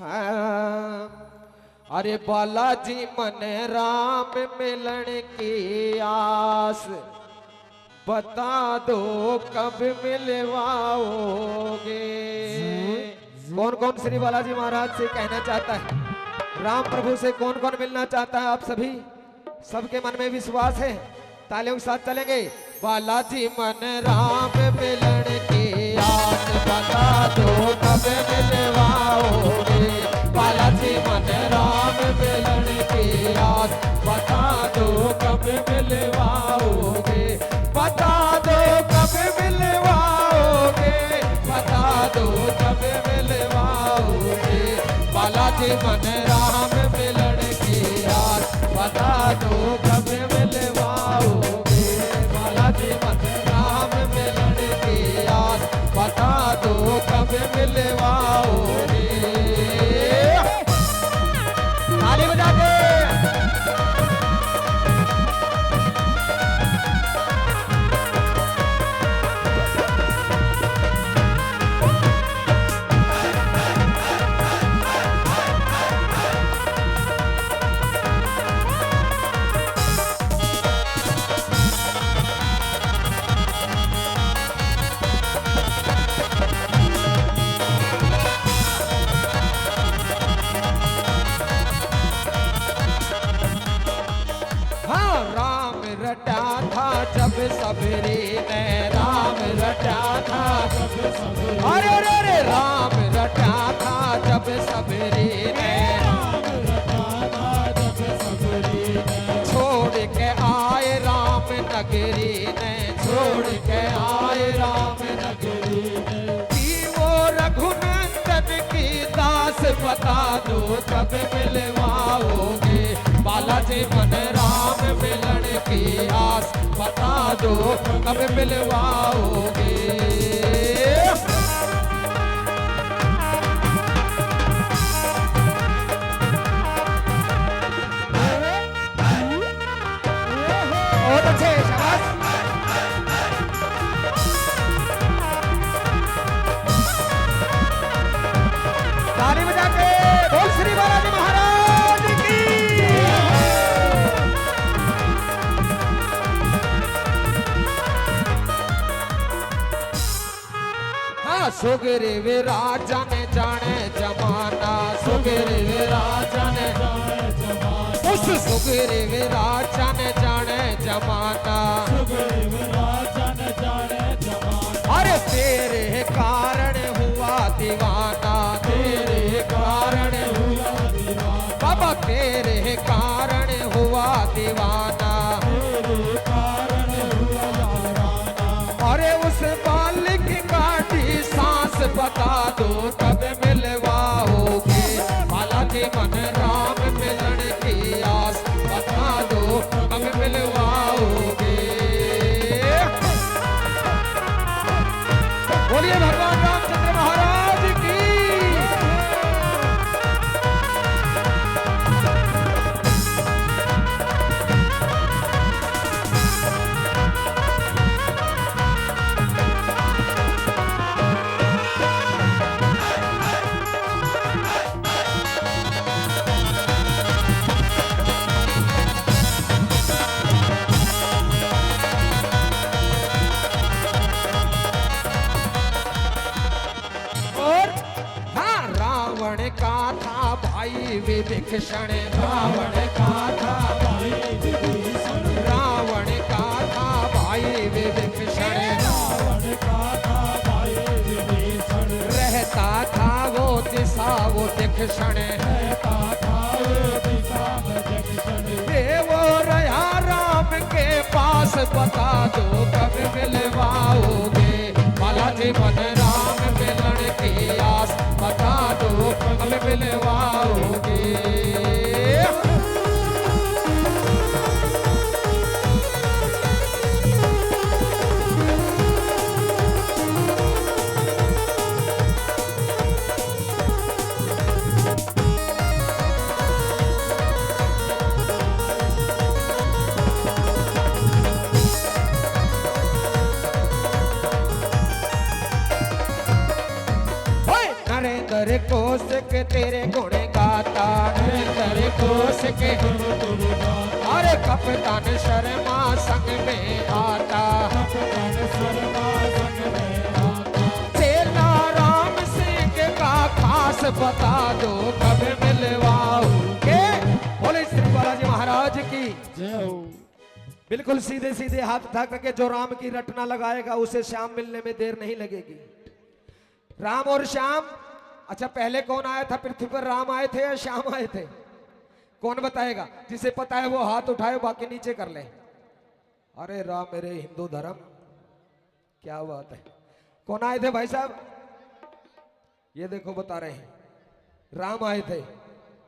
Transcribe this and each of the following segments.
हाँ। अरे बालाजी मन राम मिलन की आस, बता दो कब मिलवाओगे। कौन कौन श्री बालाजी महाराज से कहना चाहता है, राम प्रभु से कौन कौन मिलना चाहता है? आप सभी, सबके मन में विश्वास है, तालियों के साथ चलेंगे। बालाजी मन राम मिलन की आस, बता दो कब मिलवाओगे। बालाजी मन राम मिलन की आस, बता दो कब मिलवाओगे। बता दो कब मिलवाओगे, बता दो कब मिलवाओगे। बालाजी मन राम मिलन की आस, बता दो कब मिलवाओगे। बालाजी मन राम मिलन की आस, बता दो कब मिलवाओगे। ताली बजा के रटा था जब सबरी ने, राम रटा था जब सबरी, अरे रे रे राम रटा था जब सबरी ने, राम रटा था जब सबरी ने, छोड़ के आए राम नगरी ने, छोड़ के आए राम नगरी ने। कि वो रघुनंदन की दास, बता दो कब मिलवाओगे। बालाजी मन राम मिलन की आस, बता दो कब मिलवाओगे। बहुत अच्छे, शाबाश। ताली बजा के बोल श्री बालाजी महाराज की। सुग्रीव राजा ने जाने जमाना, सुग्रीव राजा ने जाने जमाना, उस सुग्रीव राजा ने जाने जमाना, सुग्रीव राजा ने जाने जमाना। अरे तेरे कारण हुआ दीवाना, तेरे कारण हुआ दीवाना, बाबा तेरे कारण हुआ दीवाना, तेरे कारण हुआ दीवाना। अरे उस बालिक काटी सांस, बता दो कब मिलवाओगे। बालाजी मन राम मिलन की आस, बता दो कब मिलवाओगे। बोलिए भगवान रामचंद्र महाराज की। विभीषण, रावण का था भाई विभीषण, रावण का था भाई विभीषण, रावण का था भाई विभीषण। रहता था वो दिशा वो दीक्षण, रहता था वो दिशा वो दीक्षण। वो रहा राम के पास, बता दो कब मिलवाओगे। बालाजी मन राम मिलन की आस, बता दो कब मिलवाओगे। निरंतर कोस के तेरे गुण गाता, निरंतर कोस के अरे कप्तान शर्मा संग में आता, चेला राम सिंह का खास बता दो कब मिलवाओगे। बोले श्री बालाजी महाराज की जय हो। बिल्कुल सीधे सीधे हाथ उठा करके जो राम की रटना लगाएगा उसे श्याम मिलने में देर नहीं लगेगी। राम और श्याम, अच्छा पहले कौन आया था पृथ्वी पर, राम आए थे या श्याम आए थे? कौन बताएगा? जिसे पता है वो हाथ उठाए, बाकी नीचे कर ले। अरे राम मेरे हिंदू धर्म, क्या बात है। कौन आए थे भाई साहब? ये देखो बता रहे हैं, राम आए थे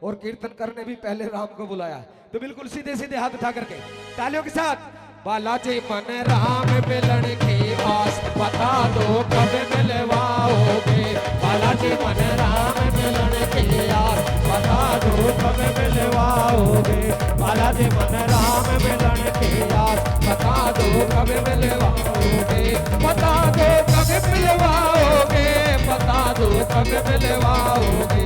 और कीर्तन करने भी पहले राम को बुलाया। तो बिल्कुल सीधे सीधे हाथ उठा करके तालियों के साथ, बालाजी मन राम मिलन की आस बता दो कब मिलवाओगे। बालाजी मन राम मिलन की आस बता दो कब मिलवाओगे। बालाजी मन राम मिलन की आस बता दो कब मिलवाओगे। बता दो कब मिलवाओगे, बता दो कब मिलवाओगे।